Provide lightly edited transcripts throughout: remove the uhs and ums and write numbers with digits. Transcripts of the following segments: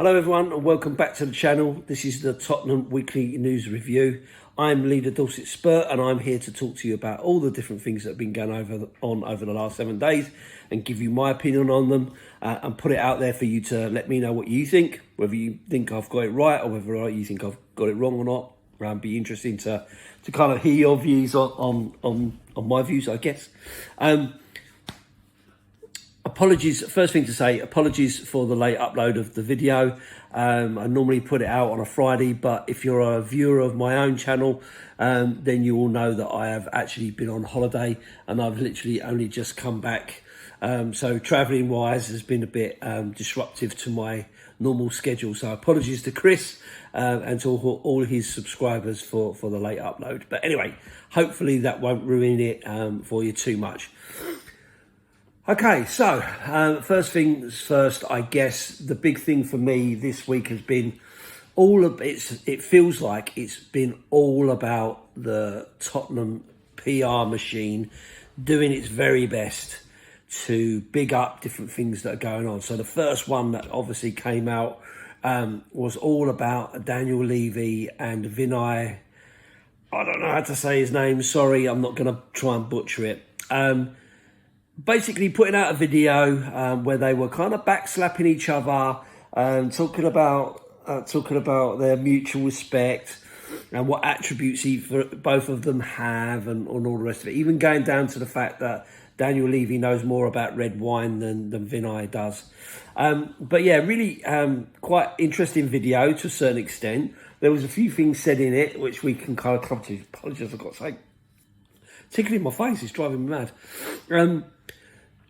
Hello everyone and welcome back to the channel. This is the Tottenham Weekly News Review. I'm Leader Dorset Spur and I'm here to talk to you about all the different things that have been going on over the last 7 days and give you my opinion on them and put it out there for you to let me know what you think, whether you think I've got it right or whether you think I've got it wrong or not. It'd be interesting to kind of hear your views on my views, I guess. Apologies, first thing to say, apologies for the late upload of the video. I normally put it out on a Friday, but if you're a viewer of my own channel, then you will know that I have actually been on holiday and I've literally only just come back. So travelling wise has been a bit disruptive to my normal schedule. So apologies to Chris and to all his subscribers for the late upload. But anyway, hopefully that won't ruin it for you too much. Okay, so first things first, I guess the big thing for me this week has been it feels like it's been all about the Tottenham PR machine doing its very best to big up different things that are going on. So the first one that obviously came out was all about Daniel Levy and Vinai. I don't know how to say his name. Sorry, I'm not going to try and butcher it. Basically putting out a video where they were kind of backslapping each other and talking about their mutual respect and what attributes both of them have and all the rest of it. Even going down to the fact that Daniel Levy knows more about red wine than Vinai does. But yeah, really quite interesting video to a certain extent. There was a few things said in it which we can kind of come to. Apologies, I've got to say. Tickling my face, it's driving me mad.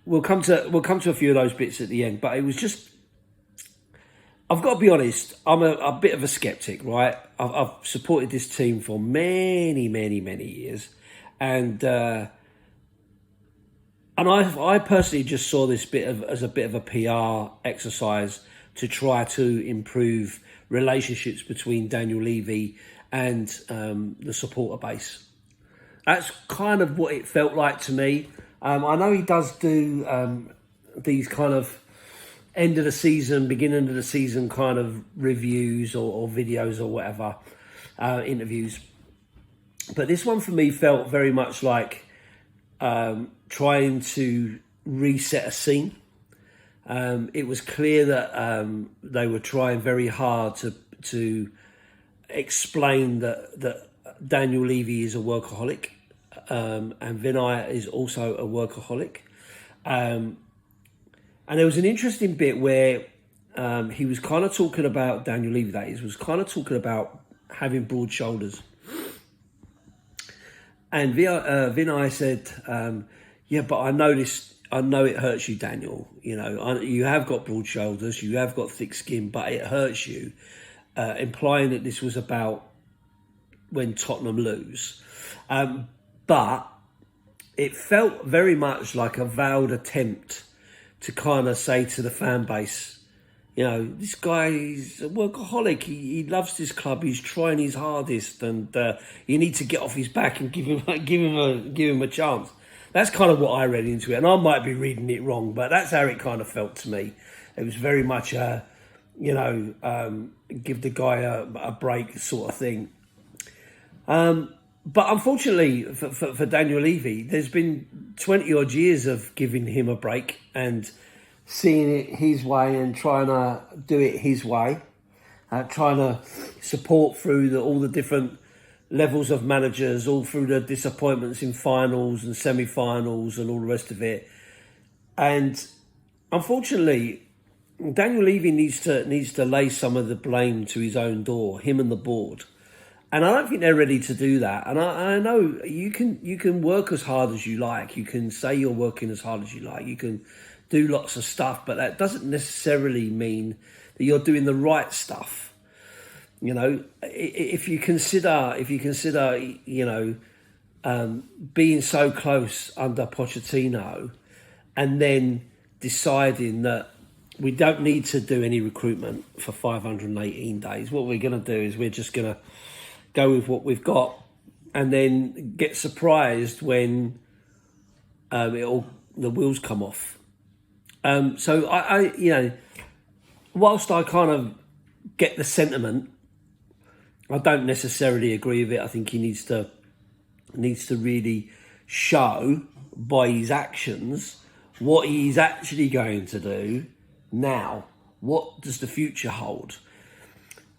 We'll come to a few of those bits at the end, but it was just, I've got to be honest, I'm a bit of a skeptic, right? I've supported this team for many years, and I personally just saw this as a bit of a PR exercise to try to improve relationships between Daniel Levy and the supporter base. That's kind of what it felt like to me. I know he does do these kind of end of the season, beginning of the season kind of reviews or videos or whatever, interviews. But this one for me felt very much like trying to reset a scene. It was clear that they were trying very hard to explain that Daniel Levy is a workaholic. And Vinai is also a workaholic. And there was an interesting bit where he was kind of talking about, Daniel Levy that is, was kind of talking about having broad shoulders. And Vinai said, yeah, but I know it hurts you, Daniel. You know, you have got broad shoulders, you have got thick skin, but it hurts you. Implying that this was about when Tottenham lose. But it felt very much like a veiled attempt to kind of say to the fan base, you know, this guy is a workaholic. He loves this club. He's trying his hardest, and you need to get off his back and give him a chance. That's kind of what I read into it, and I might be reading it wrong, but that's how it kind of felt to me. It was very much a, you know, give the guy a break sort of thing. But unfortunately for Daniel Levy, there's been 20 odd years of giving him a break and seeing it his way and trying to do it his way, trying to support through all the different levels of managers, all through the disappointments in finals and semi-finals and all the rest of it. And unfortunately, Daniel Levy needs to lay some of the blame to his own door, him and the board. And I don't think they're ready to do that. And I know you can work as hard as you like. You can say you're working as hard as you like. You can do lots of stuff, but that doesn't necessarily mean that you're doing the right stuff. You know, if you consider, you know, being so close under Pochettino and then deciding that we don't need to do any recruitment for 518 days. What we're going to do is we're just going to go with what we've got and then get surprised when the wheels come off. So I, you know, whilst I kind of get the sentiment. I don't necessarily agree with it. I think he needs to really show by his actions what he's actually going to do now. What does the future hold?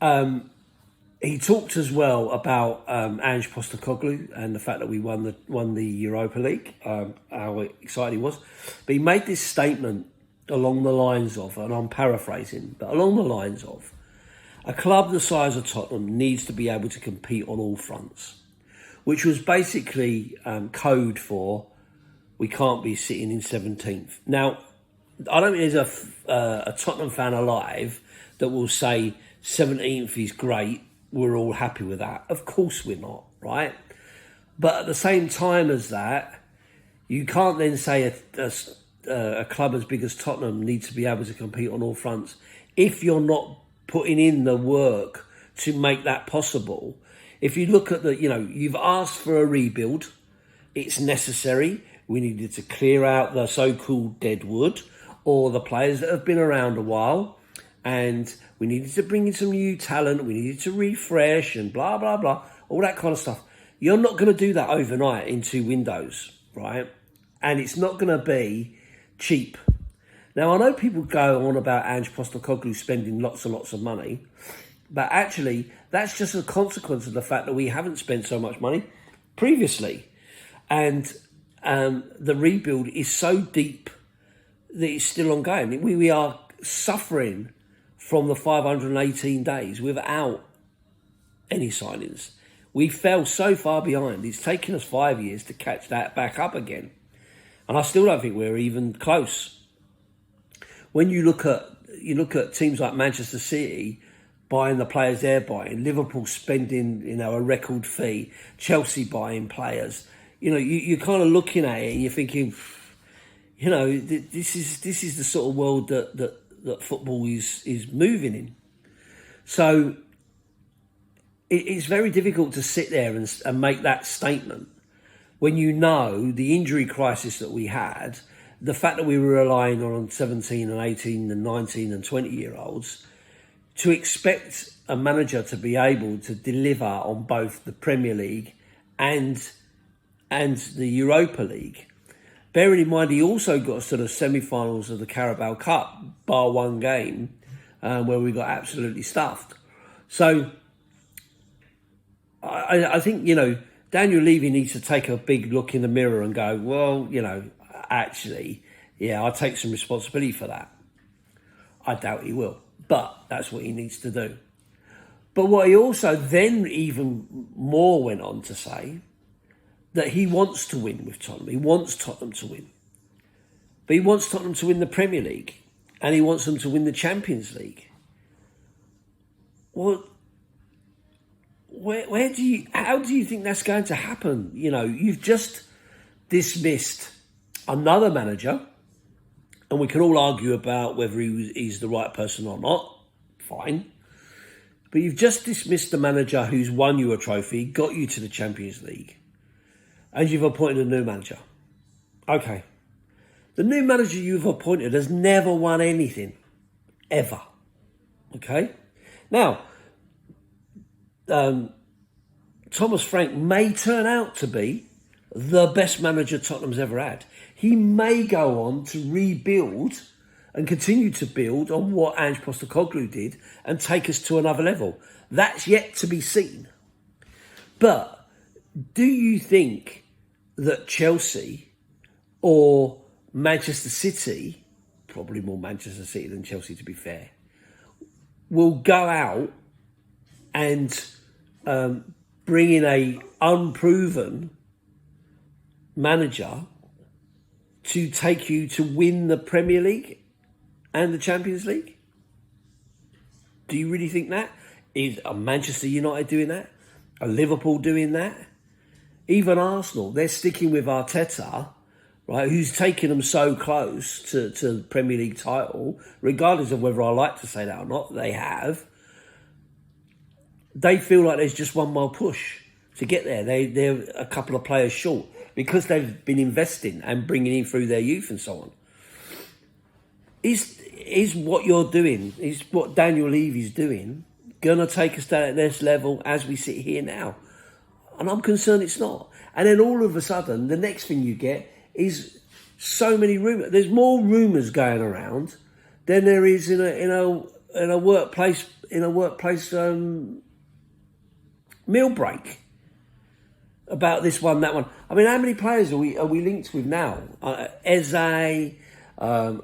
He talked as well about Ange Postecoglou and the fact that we won the Europa League, how excited he was. But he made this statement along the lines of, and I'm paraphrasing, but along the lines of, a club the size of Tottenham needs to be able to compete on all fronts, which was basically code for we can't be sitting in 17th. Now, I don't think there's a Tottenham fan alive that will say 17th is great, we're all happy with that. Of course we're not, right? But at the same time as that, you can't then say a club as big as Tottenham needs to be able to compete on all fronts if you're not putting in the work to make that possible. If you look at you've asked for a rebuild, it's necessary. We needed to clear out the so-called dead wood or the players that have been around a while, and we needed to bring in some new talent. We needed to refresh and blah, blah, blah, all that kind of stuff. You're not going to do that overnight in 2 windows, right? And it's not going to be cheap. Now, I know people go on about Ange Postecoglou spending lots and lots of money, but actually that's just a consequence of the fact that we haven't spent so much money previously. And the rebuild is so deep that it's still ongoing. We are suffering from the 518 days without any signings. We fell so far behind. It's taken us 5 years to catch that back up again. And I still don't think we're even close. When you look at teams like Manchester City buying the players they're buying, Liverpool spending a record fee, Chelsea buying players, you're kind of looking at it and you're thinking, this is the sort of world that football is moving in. So it's very difficult to sit there and make that statement when you know the injury crisis that we had, the fact that we were relying on 17 and 18 and 19 and 20-year-olds, to expect a manager to be able to deliver on both the Premier League and the Europa League. Bearing in mind, he also got us to the semi-finals of the Carabao Cup, bar one game, where we got absolutely stuffed. So I think, Daniel Levy needs to take a big look in the mirror and go, well, actually, I'll take some responsibility for that. I doubt he will, but that's what he needs to do. But what he also then even more went on to say, that he wants to win with Tottenham. He wants Tottenham to win. But he wants Tottenham to win the Premier League. And he wants them to win the Champions League. Well, how do you think that's going to happen? You've just dismissed another manager, and we can all argue about whether he's the right person or not. Fine. But you've just dismissed the manager who's won you a trophy, got you to the Champions League, and you've appointed a new manager. Okay. The new manager you've appointed has never won anything. Ever. Okay? Now, Thomas Frank may turn out to be the best manager Tottenham's ever had. He may go on to rebuild and continue to build on what Ange Postecoglou did and take us to another level. That's yet to be seen. But do you think that Chelsea or Manchester City, probably more Manchester City than Chelsea to be fair, will go out and bring in a unproven manager to take you to win the Premier League and the Champions League? Do you really think that? Is a Manchester United doing that? Are Liverpool doing that? Even Arsenal, they're sticking with Arteta, right, who's taken them so close to the Premier League title, regardless of whether I like to say that or not, they have. They feel like there's just one more push to get there. They're a couple of players short because they've been investing and bringing in through their youth and so on. Is what you're doing, is what Daniel Levy's doing, going to take us down at this level as we sit here now? And I'm concerned it's not. And then all of a sudden, the next thing you get is so many rumours. There's more rumours going around than there is in a workplace meal break about this one, that one. I mean, how many players are we linked with now? Eze, Brian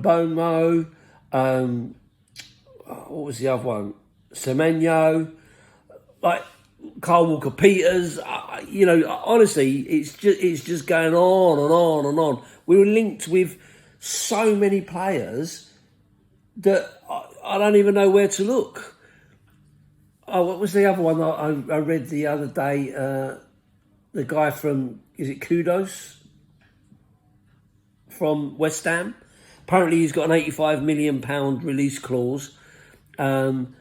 Bomo, what was the other one? Semenyo, like Carl Walker-Peters. Honestly, it's just going on and on and on. We were linked with so many players that I don't even know where to look. Oh, what was the other one I read the other day? The guy from, is it Kudos? From West Ham. Apparently he's got an £85 million release clause. And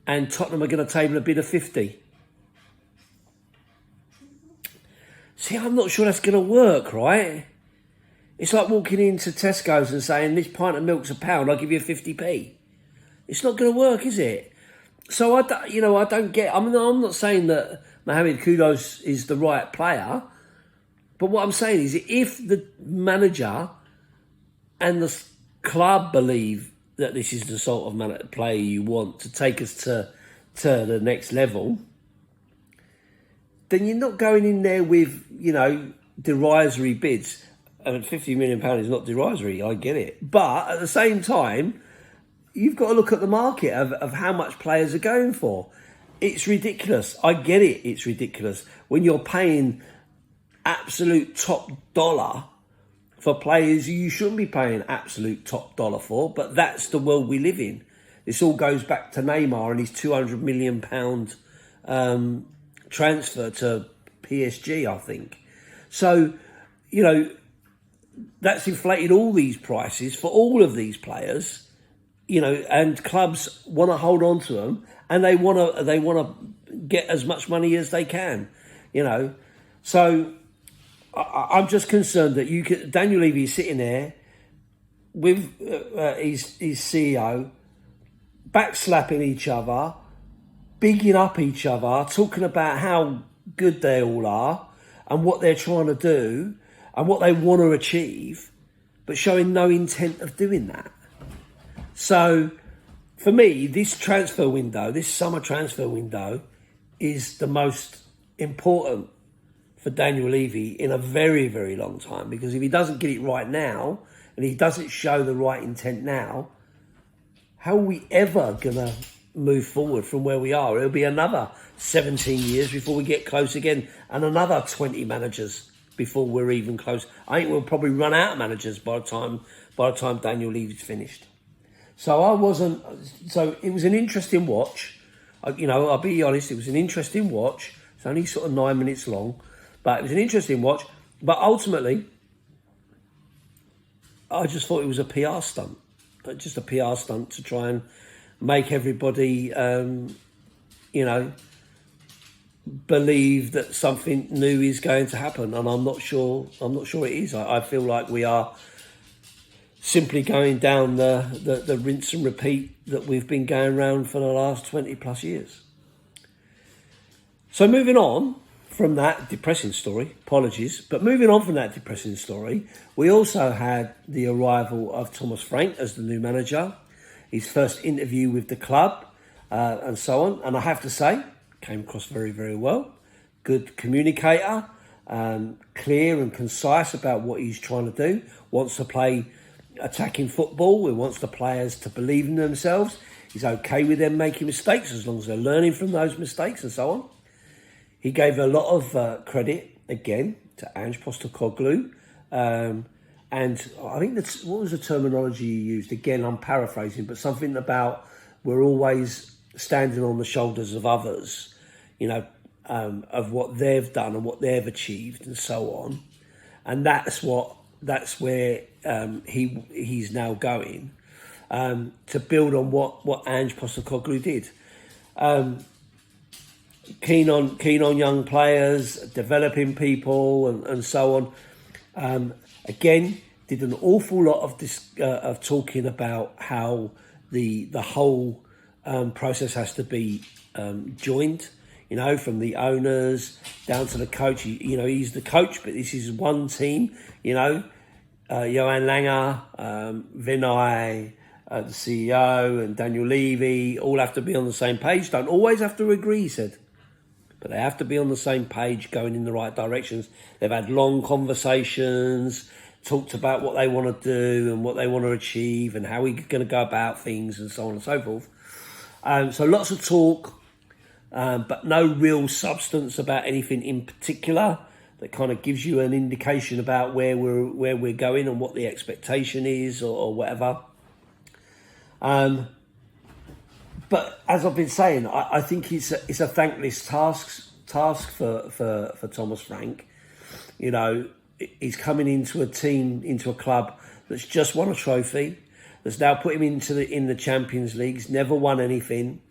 Tottenham are going to table a bid of 50. See, I'm not sure that's going to work, right? It's like walking into Tesco's and saying, this pint of milk's £1, I'll give you 50p. It's not going to work, is it? So I don't get. I'm not saying that Mohamed Kudos is the right player, but what I'm saying is, if the manager and the club believe that this is the sort of player you want to take us to the next level, then you're not going in there with derisory bids. And £50 million is not derisory. I get it, but at the same time, you've got to look at the market of how much players are going for. It's ridiculous. I get it. It's ridiculous when you're paying absolute top dollar for players you shouldn't be paying absolute top dollar for. But that's the world we live in. This all goes back to Neymar and his £200 million transfer to PSG, I think. So, that's inflated all these prices for all of these players. And clubs want to hold on to them, and they want to get as much money as they can, So I'm just concerned that Daniel Levy is sitting there with his CEO, backslapping each other, bigging up each other, talking about how good they all are and what they're trying to do and what they want to achieve, but showing no intent of doing that. So, for me, this summer transfer window, is the most important for Daniel Levy in a very, very long time. Because if he doesn't get it right now, and he doesn't show the right intent now, how are we ever going to move forward from where we are? It'll be another 17 years before we get close again, and another 20 managers before we're even close. I think we'll probably run out of managers by the time Daniel Levy's finished. So it was an interesting watch. I'll be honest, it was an interesting watch. It's only sort of 9 minutes long, but it was an interesting watch. But ultimately, I just thought it was a PR stunt. Just a PR stunt to try and make everybody, believe that something new is going to happen. And I'm not sure it is. I feel like we are simply going down the rinse and repeat that we've been going around for the last 20 plus years. So moving on from that depressing story, apologies, but moving on from that depressing story, we also had the arrival of Thomas Frank as the new manager, his first interview with the club, and so on. And I have to say, came across very, very well. Good communicator, clear and concise about what he's trying to do, wants to play attacking football. He wants the players to believe in themselves. He's okay with them making mistakes as long as they're learning from those mistakes and so on. He gave a lot of credit, again, to Ange Postecoglou. And I think what was the terminology he used? Again, I'm paraphrasing, but something about we're always standing on the shoulders of others, of what they've done and what they've achieved and so on. And that's where he's now going, to build on what Ange Postecoglou did. Keen on young players, developing people and so on. Again, did an awful lot of talking about how the whole process has to be joined, you know, from the owners down to the coach. You know, he's the coach, but this is one team, you know. Johan Langer, Vinai, the CEO, and Daniel Levy all have to be on the same page. Don't always have to agree, he said, but they have to be on the same page, going in the right directions. They've had long conversations, talked about what they want to do and what they want to achieve and how we're going to go about things and so on and so forth. So lots of talk, but no real substance about anything in particular that kind of gives you an indication about where we're going and what the expectation is or whatever. But as I've been saying, I think it's a thankless task for Thomas Frank. You know, he's coming into a team, into a club that's just won a trophy, that's now put him in the Champions League. He's never won anything,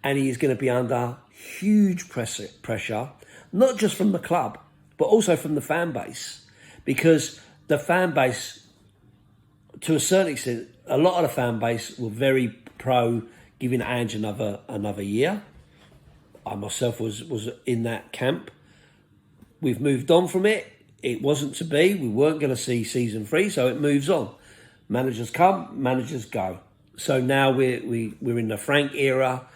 and he is going to be under huge pressure, not just from the club, but also from the fan base, because the fan base, to a certain extent, a lot of the fan base were very pro giving Ange another year. I myself was in that camp. We've moved on from it. It wasn't to be. We weren't going to see season 3, so it moves on. Managers come, managers go. So now we're in the Frank era,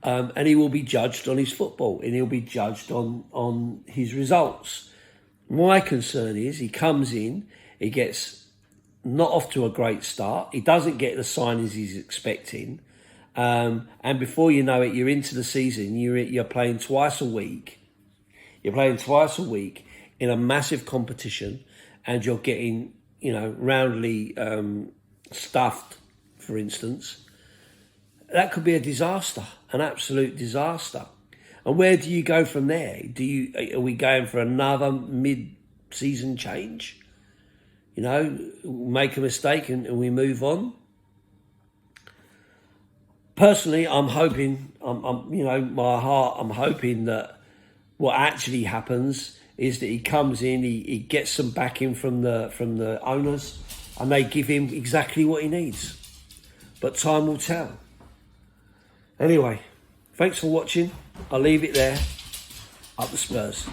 and he will be judged on his football, and he'll be judged on his results. My concern is he comes in, he gets not off to a great start. He doesn't get the signings he's expecting. And before you know it, you're into the season. You're playing twice a week. You're playing twice a week in a massive competition, and you're getting, you know, roundly stuffed, for instance. That could be a disaster, an absolute disaster. And where do you go from there? Are we going for another mid-season change? You know, make a mistake and we move on. Personally, I'm hoping, you know, my heart, I'm hoping that what actually happens is that he comes in, he gets some backing from the owners, and they give him exactly what he needs. But time will tell. Anyway, thanks for watching. I'll leave it there. Up the Spurs.